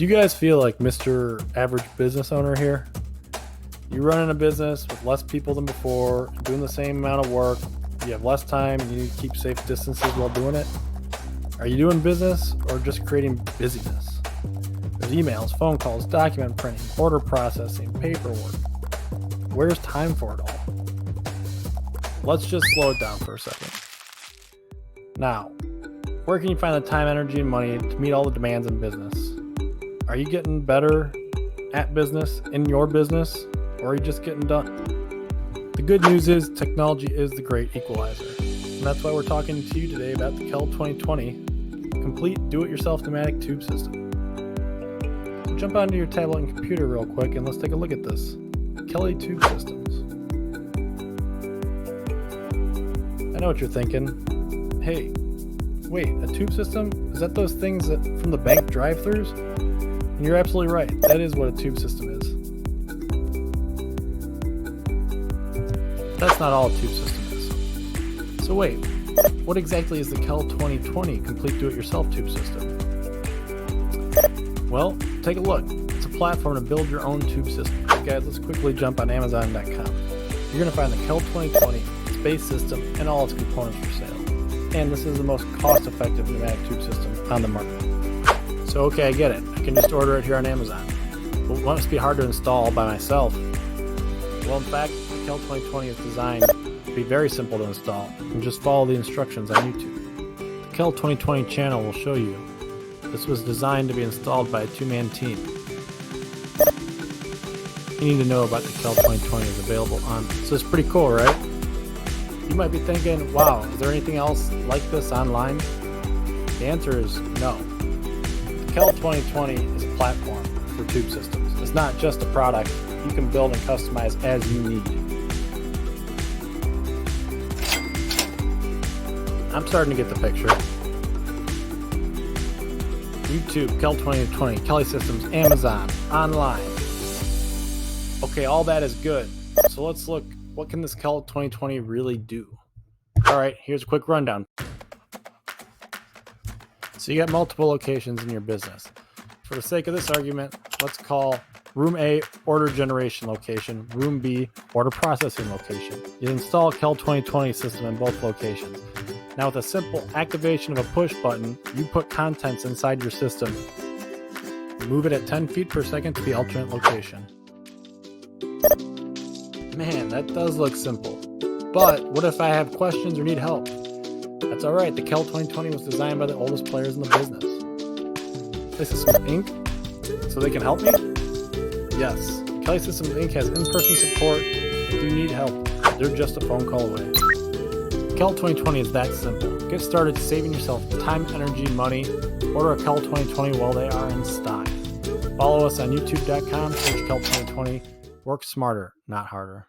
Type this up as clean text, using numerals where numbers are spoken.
Do you guys feel like Mr. Average Business Owner here? You're running a business with less people than before, doing the same amount of work, you have less time, and you need to keep safe distances while doing it? Are you doing business or just creating busyness? There's emails, phone calls, document printing, order processing, paperwork. Where's time for it all? Let's just slow it down for a second. Now, where can you find the time, energy, and money to meet all the demands in business? Are you getting better at business, in your business, or are you just getting done? The good news is technology is the great equalizer. And that's why we're talking to you today about the KEL2020 Complete Do-It-Yourself Pneumatic Tube System. Jump onto your tablet and computer real quick and let's take a look at this. KEL Tube Systems. I know what you're thinking. Hey, wait, a tube system? Is that those things that from the bank drive-thrus? And you're absolutely right. That is what a tube system is. That's not all a tube system is. So wait, what exactly is the KEL2020 Complete Do-It-Yourself Tube System? Well, take a look. It's a platform to build your own tube system. Guys, let's quickly jump on Amazon.com. You're going to find the KEL2020, its base system, and all its components for sale. And this is the most cost-effective pneumatic tube system on the market. So okay, I get it. I can just order it here on Amazon. But it must be hard to install by myself. Well, in fact, the KEL2020 is designed to be very simple to install and just follow the instructions on YouTube. The KEL2020 channel will show you. This was designed to be installed by a two-man team. You need to know about the KEL2020 is available on. So it's pretty cool, right? You might be thinking, wow, is there anything else like this online? The answer is no. The KEL2020 is a platform for tube systems. It's not just a product you can build and customize as you need. I'm starting to get the picture. YouTube, KEL2020, Kelly Systems, Amazon, online. Okay, all that is good. So let's look, what can this KEL2020 really do? All right, here's a quick rundown. So you got multiple locations in your business. For the sake of this argument, let's call Room A, order generation location, Room B, order processing location. You install a KEL2020 system in both locations. Now with a simple activation of a push button, you put contents inside your system. Move it at 10 feet per second to the alternate location. Man, that does look simple. But what if I have questions or need help? That's alright, the KEL2020 was designed by the oldest players in the business. This is some ink, so they can help me? Yes, Kelly Systems Inc. has in-person support if you need help. They're just a phone call away. KEL2020 is that simple. Get started saving yourself time, energy, money. Order a KEL2020 while they are in stock. Follow us on youtube.com, search KEL2020. Work smarter, not harder.